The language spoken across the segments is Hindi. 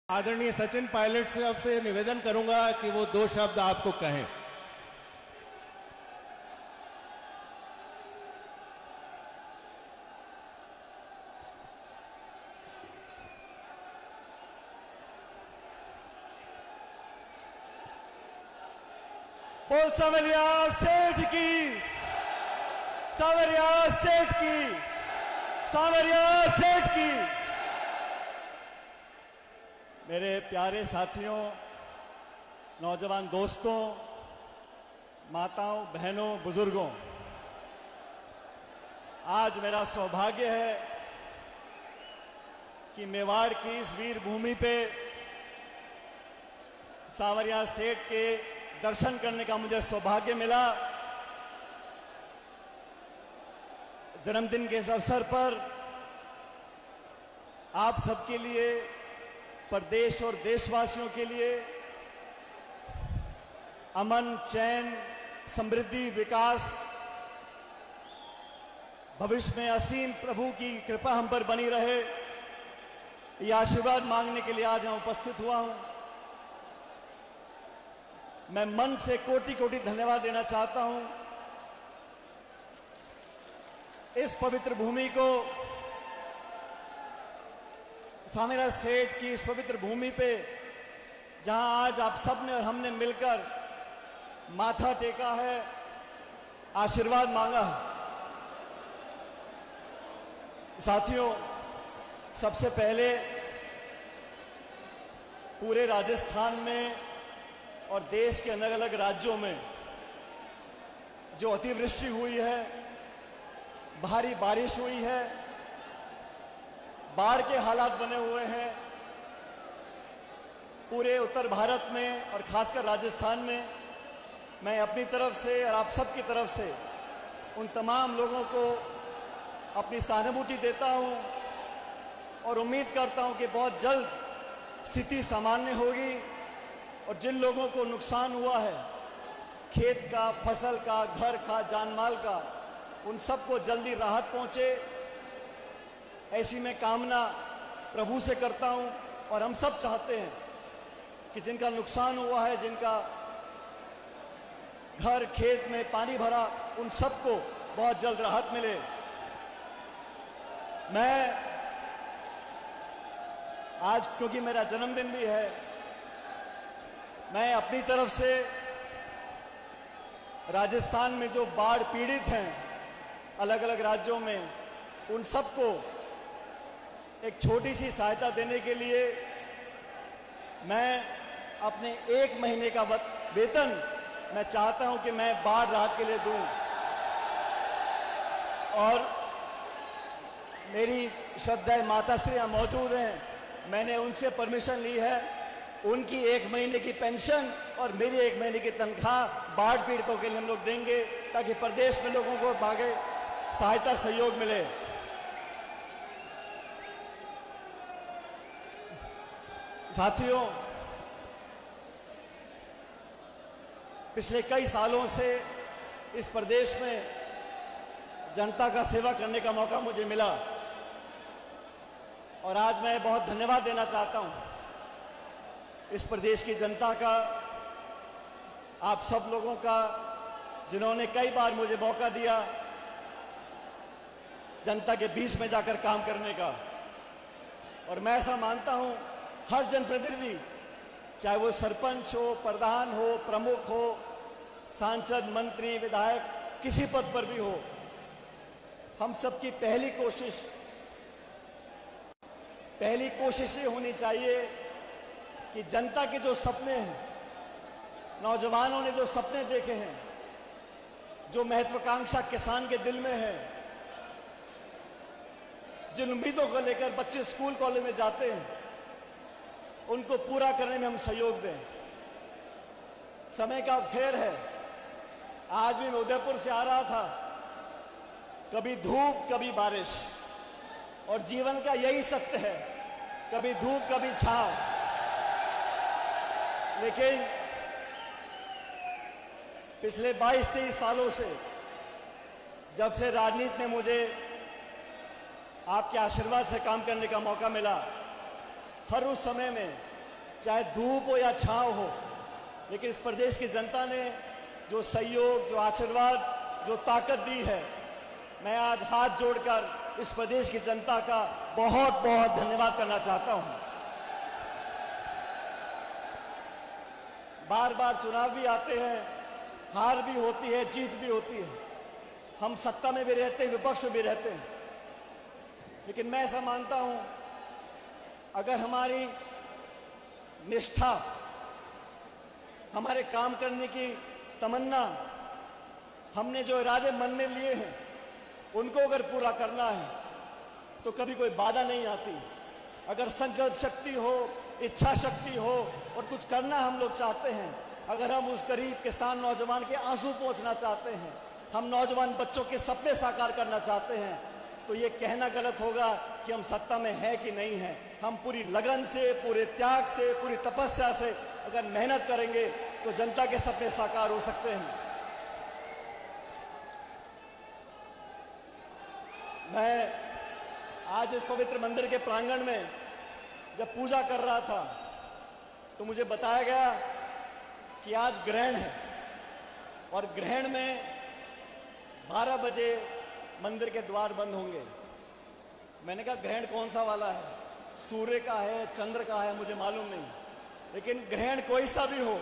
आदरणीय सचिन पायलट साहब से निवेदन करूंगा कि वो 2 शब्द आपको कहें। बोल सावरिया सेठ की, सावरिया सेठ की, सावरिया सेठ की। मेरे प्यारे साथियों, नौजवान दोस्तों, माताओं, बहनों, बुजुर्गों, आज मेरा सौभाग्य है कि मेवाड़ की इस वीर भूमि पे सावरिया सेठ के दर्शन करने का मुझे सौभाग्य मिला। जन्मदिन के इस अवसर पर आप सबके लिए, प्रदेश और देशवासियों के लिए अमन, चैन, समृद्धि, विकास, भविष्य में असीम प्रभु की कृपा हम पर बनी रहे, ये आशीर्वाद मांगने के लिए आज मैं उपस्थित हुआ हूं। मैं मन से कोटि कोटि धन्यवाद देना चाहता हूं इस पवित्र भूमि को, सावरिया सेठ की इस पवित्र भूमि पे, जहां आज आप सबने और हमने मिलकर माथा टेका है, आशीर्वाद मांगा है। साथियों, सबसे पहले पूरे राजस्थान में और देश के अलग अलग राज्यों में जो अतिवृष्टि हुई है, भारी बारिश हुई है, बाढ़ के हालात बने हुए हैं, पूरे उत्तर भारत में और खासकर राजस्थान में, मैं अपनी तरफ से और आप सबकी तरफ से उन तमाम लोगों को अपनी सहानुभूति देता हूं और उम्मीद करता हूं कि बहुत जल्द स्थिति सामान्य होगी और जिन लोगों को नुकसान हुआ है, खेत का, फसल का, घर का, जान माल का, उन सबको जल्दी राहत पहुंचे, ऐसी मैं कामना प्रभु से करता हूं। और हम सब चाहते हैं कि जिनका नुकसान हुआ है, जिनका घर खेत में पानी भरा, उन सबको बहुत जल्द राहत मिले। मैं आज, क्योंकि मेरा जन्मदिन भी है, मैं अपनी तरफ से राजस्थान में जो बाढ़ पीड़ित हैं अलग अलग राज्यों में, उन सबको एक छोटी सी सहायता देने के लिए मैं अपने 1 महीने का वेतन मैं चाहता हूं कि मैं बाढ़ राहत के लिए दूं। और मेरी श्रद्धाएं माताश्री यहां मौजूद हैं, मैंने उनसे परमिशन ली है, उनकी 1 महीने की पेंशन और मेरी 1 महीने की तनख्वाह बाढ़ पीड़ितों के लिए हम लोग देंगे, ताकि प्रदेश में लोगों को आगे सहायता सहयोग मिले। साथियों, पिछले कई सालों से इस प्रदेश में जनता का सेवा करने का मौका मुझे मिला और आज मैं बहुत धन्यवाद देना चाहता हूं इस प्रदेश की जनता का, आप सब लोगों का, जिन्होंने कई बार मुझे मौका दिया जनता के बीच में जाकर काम करने का। और मैं ऐसा मानता हूं, हर जनप्रतिनिधि, चाहे वो सरपंच हो, प्रधान हो, प्रमुख हो, सांसद, मंत्री, विधायक, किसी पद पर भी हो, हम सबकी पहली कोशिश ये होनी चाहिए कि जनता के जो सपने हैं, नौजवानों ने जो सपने देखे हैं, जो महत्वाकांक्षा किसान के दिल में है, जिन उम्मीदों को लेकर बच्चे स्कूल कॉलेज में जाते हैं, उनको पूरा करने में हम सहयोग दें। समय का फेर है। आज भी मैं उदयपुर से आ रहा था, कभी धूप कभी बारिश, और जीवन का यही सत्य है, कभी धूप कभी छांव। लेकिन पिछले 22-23 सालों से, जब से राजनीति में मुझे आपके आशीर्वाद से काम करने का मौका मिला, हर उस समय में चाहे धूप हो या छांव हो, लेकिन इस प्रदेश की जनता ने जो सहयोग, जो आशीर्वाद, जो ताकत दी है, मैं आज हाथ जोड़कर इस प्रदेश की जनता का बहुत बहुत धन्यवाद करना चाहता हूं। बार बार चुनाव भी आते हैं, हार भी होती है, जीत भी होती है, हम सत्ता में भी रहते हैं, विपक्ष में भी रहते हैं, लेकिन मैं ऐसा मानता हूं, अगर हमारी निष्ठा, हमारे काम करने की तमन्ना, हमने जो इरादे मन में लिए हैं उनको अगर पूरा करना है तो कभी कोई बाधा नहीं आती। अगर संकल्प शक्ति हो, इच्छा शक्ति हो और कुछ करना हम लोग चाहते हैं, अगर हम उस गरीब किसान नौजवान के आंसू पोंछना चाहते हैं, हम नौजवान बच्चों के सपने साकार करना चाहते हैं, तो ये कहना गलत होगा कि हम सत्ता में हैं कि नहीं हैं। हम पूरी लगन से, पूरे त्याग से, पूरी तपस्या से अगर मेहनत करेंगे तो जनता के सपने साकार हो सकते हैं। मैं आज इस पवित्र मंदिर के प्रांगण में जब पूजा कर रहा था तो मुझे बताया गया कि आज ग्रहण है और ग्रहण में 12 बजे मंदिर के द्वार बंद होंगे। मैंने कहा ग्रहण कौन सा वाला है, सूर्य का है, चंद्र का है, मुझे मालूम नहीं, लेकिन ग्रहण कोई सा भी हो,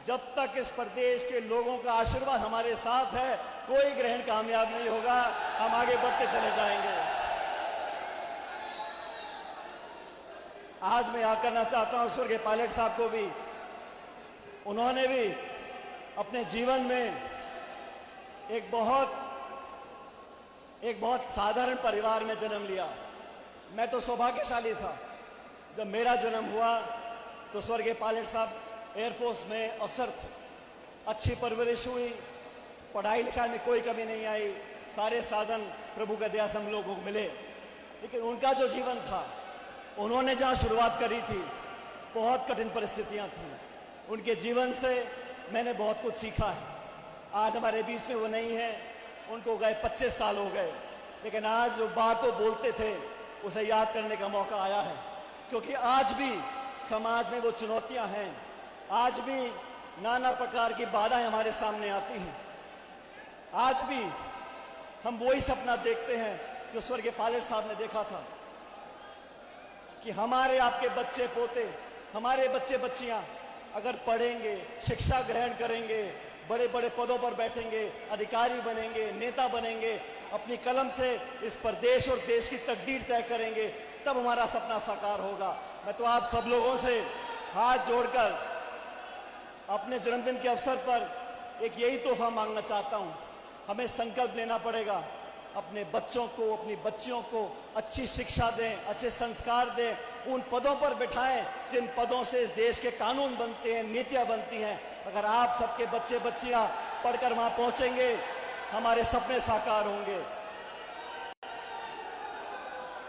जब तक इस प्रदेश के लोगों का आशीर्वाद हमारे साथ है, कोई ग्रहण कामयाब नहीं होगा। हम आगे बढ़ते चले जाएंगे। आज मैं याद करना चाहता हूं स्वर्गीय पायलट साहब को भी। उन्होंने भी अपने जीवन में एक बहुत साधारण परिवार में जन्म लिया। मैं तो सौभाग्यशाली था, जब मेरा जन्म हुआ तो स्वर्गीय पायलट साहब एयरफोर्स में अफसर थे। अच्छी परवरिश हुई, पढ़ाई लिखाई में कोई कमी नहीं आई, सारे साधन प्रभु का दया से हम लोगों को मिले। लेकिन उनका जो जीवन था, उन्होंने जहां शुरुआत करी थी, बहुत कठिन परिस्थितियां थी। उनके जीवन से मैंने बहुत कुछ सीखा है। आज हमारे बीच में वो नहीं है, उनको गए 25 साल हो गए, लेकिन आज जो बात वो बोलते थे उसे याद करने का मौका आया है, क्योंकि आज भी समाज में वो चुनौतियां हैं, आज भी नाना प्रकार की बाधाएं हमारे सामने आती हैं। आज भी हम वही सपना देखते हैं जो स्वर्गीय पायलट साहब ने देखा था कि हमारे आपके बच्चे पोते, हमारे बच्चे बच्चियां अगर पढ़ेंगे, शिक्षा ग्रहण करेंगे, बड़े बड़े पदों पर बैठेंगे, अधिकारी बनेंगे, नेता बनेंगे, अपनी कलम से इस प्रदेश और देश की तकदीर तय करेंगे, तब हमारा सपना साकार होगा। मैं तो आप सब लोगों से हाथ जोड़कर अपने जन्मदिन के अवसर पर एक यही तोहफा मांगना चाहता हूं। हमें संकल्प लेना पड़ेगा, अपने बच्चों को, अपनी बच्चियों को अच्छी शिक्षा दें, अच्छे संस्कार दें, उन पदों पर बिठाएं जिन पदों से इस देश के कानून बनते हैं, नीतियां बनती हैं। अगर आप सबके बच्चे बच्चियां पढ़कर वहां पहुंचेंगे, हमारे सपने साकार होंगे।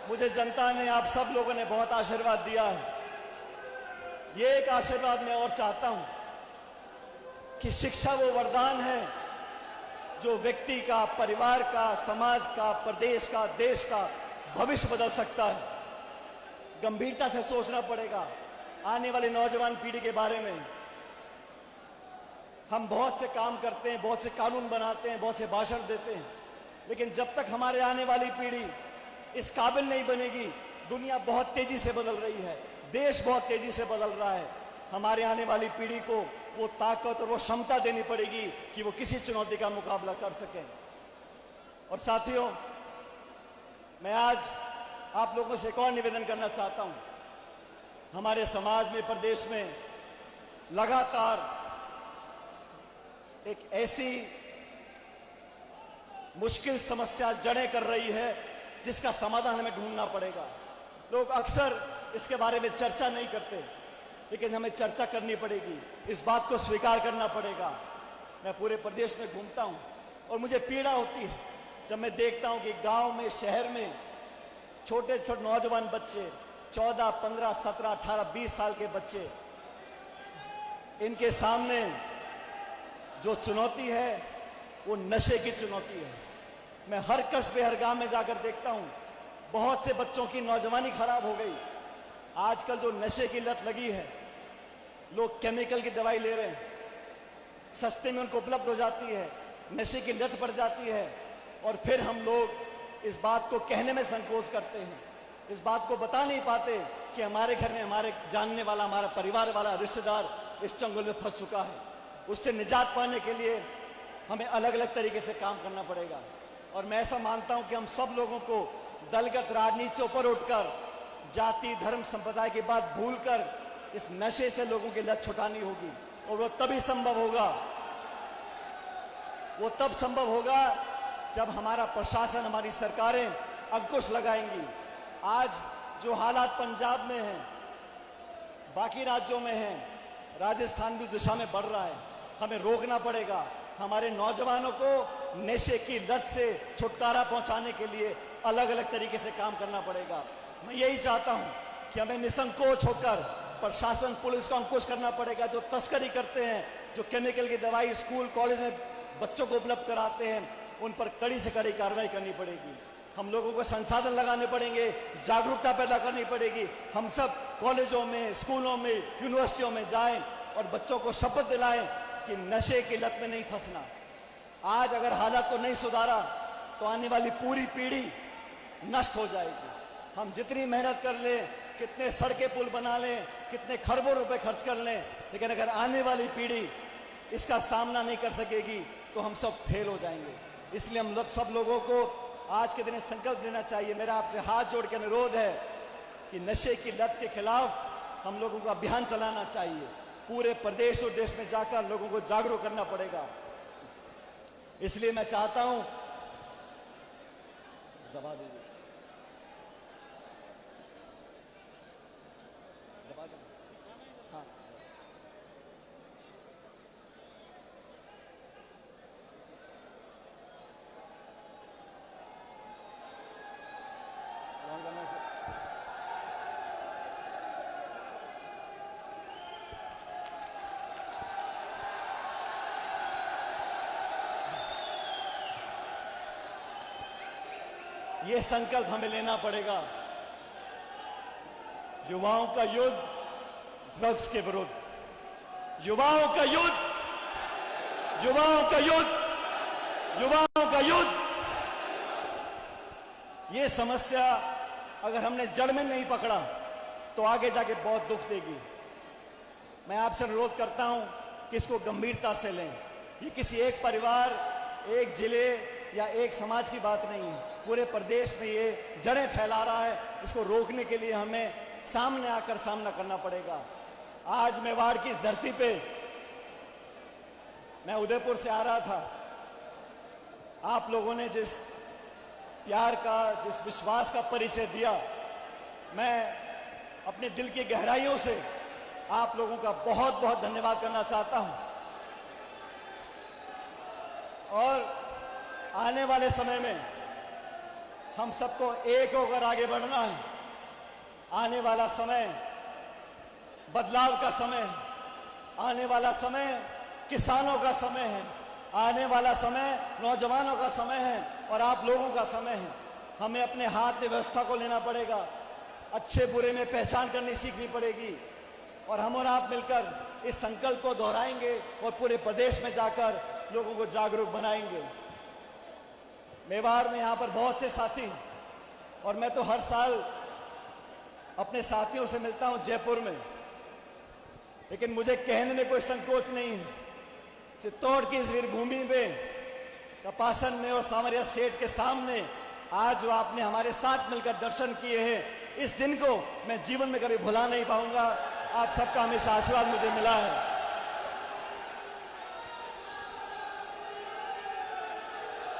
मुझे जनता ने, आप सब लोगों ने बहुत आशीर्वाद दिया है। ये एक आशीर्वाद मैं और चाहता हूं कि शिक्षा वो वरदान है जो व्यक्ति का, परिवार का, समाज का, प्रदेश का, देश का भविष्य बदल सकता है। गंभीरता से सोचना पड़ेगा आने वाली नौजवान पीढ़ी के बारे में। हम बहुत से काम करते हैं, बहुत से कानून बनाते हैं, बहुत से भाषण देते हैं, लेकिन जब तक हमारे आने वाली पीढ़ी इस काबिल नहीं बनेगी, दुनिया बहुत तेजी से बदल रही है, देश बहुत तेजी से बदल रहा है, हमारे आने वाली पीढ़ी को वो ताकत और वो क्षमता देनी पड़ेगी कि वो किसी चुनौती का मुकाबला कर सकें। और साथियों, मैं आज आप लोगों से एक और निवेदन करना चाहता हूं। हमारे समाज में, प्रदेश में लगातार एक ऐसी मुश्किल समस्या जड़ें कर रही है जिसका समाधान हमें ढूंढना पड़ेगा। लोग अक्सर इसके बारे में चर्चा नहीं करते, लेकिन हमें चर्चा करनी पड़ेगी, इस बात को स्वीकार करना पड़ेगा। मैं पूरे प्रदेश में घूमता हूं और मुझे पीड़ा होती है जब मैं देखता हूं कि गांव में, शहर में छोटे छोटे नौजवान बच्चे, 14, 15, 17, 18, 20 साल के बच्चे, इनके सामने जो चुनौती है वो नशे की चुनौती है। मैं हर कस्बे, हर गांव में जाकर देखता हूं, बहुत से बच्चों की नौजवानी खराब हो गई। आजकल जो नशे की लत लगी है, लोग केमिकल की दवाई ले रहे हैं, सस्ते में उनको उपलब्ध हो जाती है, नशे की लत पड़ जाती है, और फिर हम लोग इस बात को कहने में संकोच करते हैं, इस बात को बता नहीं पाते कि हमारे घर में हमारे जानने वाला, हमारा परिवार वाला रिश्तेदार इस चंगुल में फंस चुका है। उससे निजात पाने के लिए हमें अलग अलग तरीके से काम करना पड़ेगा। और मैं ऐसा मानता हूं कि हम सब लोगों को दलगत राजनीति से ऊपर उठकर, जाति धर्म संप्रदाय की बात भूलकर इस नशे से लोगों की लत छुटानी होगी। और वो तभी संभव होगा, वो तब संभव होगा जब हमारा प्रशासन, हमारी सरकारें अंकुश लगाएंगी। आज जो हालात पंजाब में हैं, बाकी राज्यों में हैं, राजस्थान भी दिशा में बढ़ रहा है, हमें रोकना पड़ेगा। हमारे नौजवानों को नशे की लत से छुटकारा पहुंचाने के लिए अलग अलग तरीके से काम करना पड़ेगा। मैं यही चाहता हूं कि हमें निसंकोच होकर प्रशासन, पुलिस को अंकुश करना पड़ेगा। जो तस्करी करते हैं, जो केमिकल की दवाई स्कूल कॉलेज में बच्चों को उपलब्ध कराते हैं, उन पर कड़ी से कड़ी कार्रवाई करनी पड़ेगी। हम लोगों को संसाधन लगाने पड़ेंगे, जागरूकता पैदा करनी पड़ेगी। हम सब कॉलेजों में, स्कूलों में, यूनिवर्सिटियों में जाएं और बच्चों को शपथ दिलाएं कि नशे की लत में नहीं फंसना। आज अगर हालात को नहीं सुधारा तो आने वाली पूरी पीढ़ी नष्ट हो जाएगी। हम जितनी मेहनत कर लें, कितने सड़कें पुल बना लें, कितने खरबों रुपए खर्च कर लें, लेकिन अगर आने वाली पीढ़ी इसका सामना नहीं कर सकेगी तो हम सब फेल हो जाएंगे। इसलिए हम लोग सब लोगों को आज के दिन संकल्प लेना चाहिए। मेरा आपसे हाथ जोड़ के अनुरोध है कि नशे की लत के खिलाफ हम लोगों को अभियान चलाना चाहिए। पूरे प्रदेश और देश में जाकर लोगों को जागरूक करना पड़ेगा। इसलिए मैं चाहता हूं, दबा दीजिए, दबा दीजिए, हाँ। ये संकल्प हमें लेना पड़ेगा। युवाओं का युद्ध ड्रग्स के विरुद्ध, युवाओं का युद्ध, युवाओं का युद्ध, युवाओं का युद्ध। ये समस्या अगर हमने जड़ में नहीं पकड़ा तो आगे जाके बहुत दुख देगी। मैं आपसे अनुरोध करता हूं कि इसको गंभीरता से लें। ये किसी एक परिवार, एक जिले या एक समाज की बात नहीं है। पूरे प्रदेश में ये जड़ें फैला रहा है। इसको रोकने के लिए हमें सामने आकर सामना करना पड़ेगा। आज मेवाड़ की इस धरती पे, मैं उदयपुर से आ रहा था, आप लोगों ने जिस प्यार का, जिस विश्वास का परिचय दिया, मैं अपने दिल की गहराइयों से आप लोगों का बहुत बहुत धन्यवाद करना चाहता हूं। और आने वाले समय में हम सबको एक होकर आगे बढ़ना है। आने वाला समय बदलाव का समय है, आने वाला समय किसानों का समय है, आने वाला समय नौजवानों का समय है और आप लोगों का समय है। हमें अपने हाथ में व्यवस्था को लेना पड़ेगा, अच्छे बुरे में पहचान करनी सीखनी पड़ेगी और हम और आप मिलकर इस संकल्प को दोहराएंगे और पूरे प्रदेश में जाकर लोगों को जागरूक बनाएंगे। मेवाड़ में यहाँ पर बहुत से साथी हैं और मैं तो हर साल अपने साथियों से मिलता हूँ जयपुर में, लेकिन मुझे कहने में कोई संकोच नहीं है। चित्तौड़ की इस वीरभूमि में, कपासन में और सांवरिया सेठ के सामने आज जो आपने हमारे साथ मिलकर दर्शन किए हैं, इस दिन को मैं जीवन में कभी भुला नहीं पाऊंगा। आप सबका हमेशा आशीर्वाद मुझे मिला है।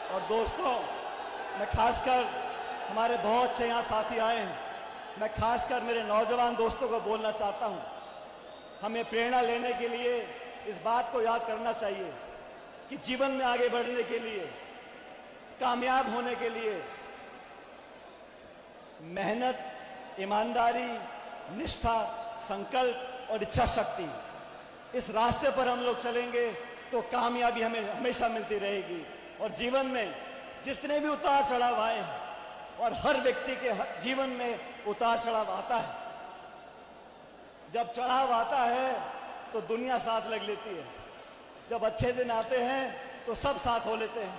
और दोस्तों, मैं खासकर, हमारे बहुत से यहाँ साथी आए हैं, मैं खासकर मेरे नौजवान दोस्तों को बोलना चाहता हूँ, हमें प्रेरणा लेने के लिए इस बात को याद करना चाहिए कि जीवन में आगे बढ़ने के लिए, कामयाब होने के लिए मेहनत, ईमानदारी, निष्ठा, संकल्प और इच्छा शक्ति, इस रास्ते पर हम लोग चलेंगे तो कामयाबी हमें हमेशा मिलती रहेगी। और जीवन में जितने भी उतार चढ़ाव आए हैं, और हर व्यक्ति के जीवन में उतार चढ़ाव आता है, जब चढ़ाव आता है तो दुनिया साथ लग लेती है, जब अच्छे दिन आते हैं तो सब साथ हो लेते हैं,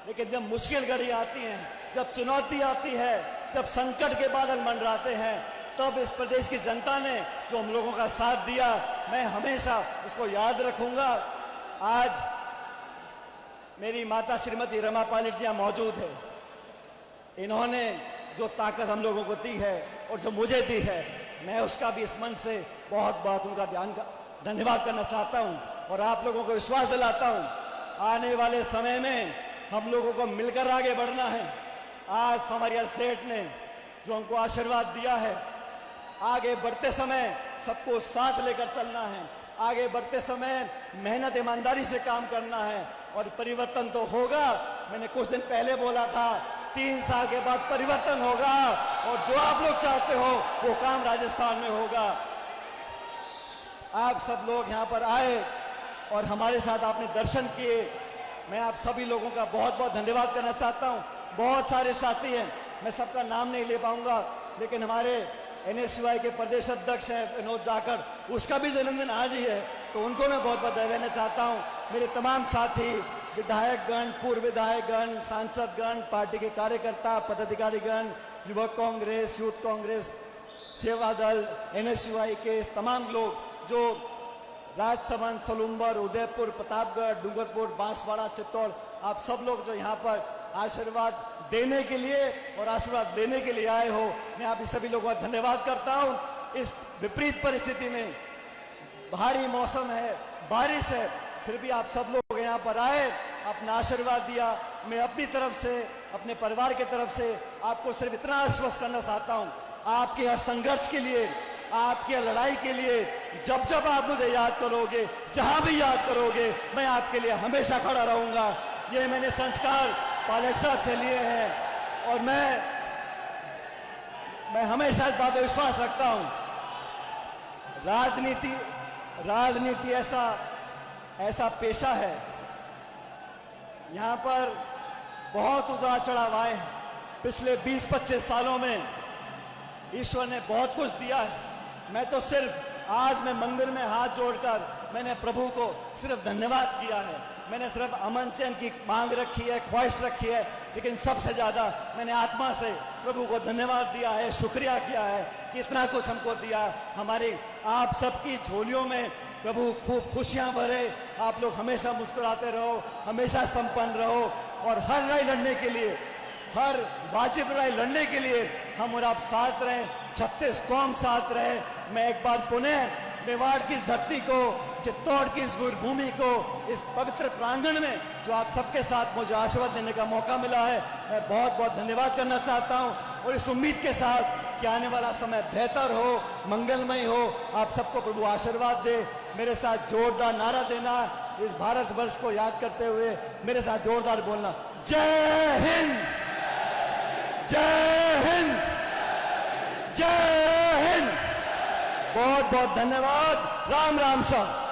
लेकिन जब मुश्किल घड़ी आती है, जब चुनौती आती है, जब संकट के बादल मंडराते हैं, तब इस प्रदेश की जनता ने जो हम लोगों का साथ दिया, मैं हमेशा उसको याद रखूंगा। आज मेरी माता श्रीमती रमा पायलट जी यहाँ मौजूद है। इन्होंने जो ताकत हम लोगों को दी है और जो मुझे दी है, मैं उसका भी इस मन से बहुत बहुत उनका धन्यवाद करना चाहता हूं और आप लोगों को विश्वास दिलाता हूं, आने वाले समय में हम लोगों को मिलकर आगे बढ़ना है। आज हमारे सेठ ने जो हमको आशीर्वाद दिया है, आगे बढ़ते समय सबको साथ लेकर चलना है, आगे बढ़ते समय मेहनत ईमानदारी से काम करना है और परिवर्तन तो होगा। मैंने कुछ दिन पहले बोला था 3 साल के बाद परिवर्तन होगा और जो आप लोग चाहते हो वो काम राजस्थान में होगा। आप सब लोग यहाँ पर आए और हमारे साथ आपने दर्शन किए, मैं आप सभी लोगों का बहुत बहुत धन्यवाद करना चाहता हूँ। बहुत सारे साथी हैं, मैं सबका नाम नहीं ले पाऊंगा, लेकिन हमारे NSUI के प्रदेश अध्यक्ष हैं विनोद जाखड़, उसका भी जन्मदिन आज ही है, तो उनको मैं बहुत बहुत बधाई देना चाहता हूँ। मेरे तमाम साथी, विधायकगण, पूर्व विधायकगण, सांसदगण, पार्टी के कार्यकर्ता, पदाधिकारीगण, युवक कांग्रेस, यूथ कांग्रेस, सेवा दल, NSUI के तमाम लोग जो राजसमंद, सलूम्बर, उदयपुर, प्रतापगढ़, डूंगरपुर, बांसवाड़ा, चित्तौड़, आप सब लोग जो यहाँ पर आशीर्वाद देने के लिए और आशीर्वाद लेने के लिए आए हो, मैं आप सभी लोगों का धन्यवाद करता हूँ। इस विपरीत परिस्थिति में, भारी मौसम है, बारिश है, फिर भी आप सब लोग यहाँ पर आए, अपना आशीर्वाद दिया। मैं अपनी तरफ से, अपने परिवार की तरफ से आपको सिर्फ इतना आश्वस्त करना चाहता हूँ, आपके हर संघर्ष के लिए, आपकी लड़ाई के लिए, जब जब आप मुझे याद करोगे, जहां भी याद करोगे, मैं आपके लिए हमेशा खड़ा रहूंगा। ये मैंने संस्कार पायलट साहब से लिए हैं और मैं हमेशा इस बात पर विश्वास रखता हूं। राजनीति ऐसा पेशा है, यहां पर बहुत उतार चढ़ाव आए हैं। पिछले 20-25 सालों में ईश्वर ने बहुत कुछ दिया है। मैं तो सिर्फ आज मैं मंदिर में हाथ जोड़कर मैंने प्रभु को सिर्फ धन्यवाद किया है। मैंने सिर्फ अमन चैन की मांग रखी है, ख्वाहिश रखी है, लेकिन सबसे ज्यादा मैंने आत्मा से प्रभु को धन्यवाद दिया है, शुक्रिया किया है कि इतना कुछ हमको दिया। हमारी आप सबकी झोलियों में प्रभु खूब खुशियां भरे, आप लोग हमेशा मुस्कुराते रहो, हमेशा संपन्न रहो और हर लड़ाई लड़ने के लिए, हर वाजिब लड़ाई लड़ने के लिए हम और आप साथ रहें, 36 कौम साथ रहे। मैं एक बार पुनः मेवाड़ की इस धरती को, चित्तौड़ की इस भूमि को, इस पवित्र प्रांगण में जो आप सबके साथ मुझे आशीर्वाद देने का मौका मिला है, मैं बहुत बहुत धन्यवाद करना चाहता हूं और इस उम्मीद के साथ कि आने वाला समय बेहतर हो, मंगलमय हो, आप सबको प्रभु आशीर्वाद दे। मेरे साथ जोरदार नारा देना, इस भारतवर्ष को याद करते हुए मेरे साथ जोरदार बोलना, जय हिंद, जय हिंद, जय हिंद। बहुत बहुत धन्यवाद। राम राम साहब।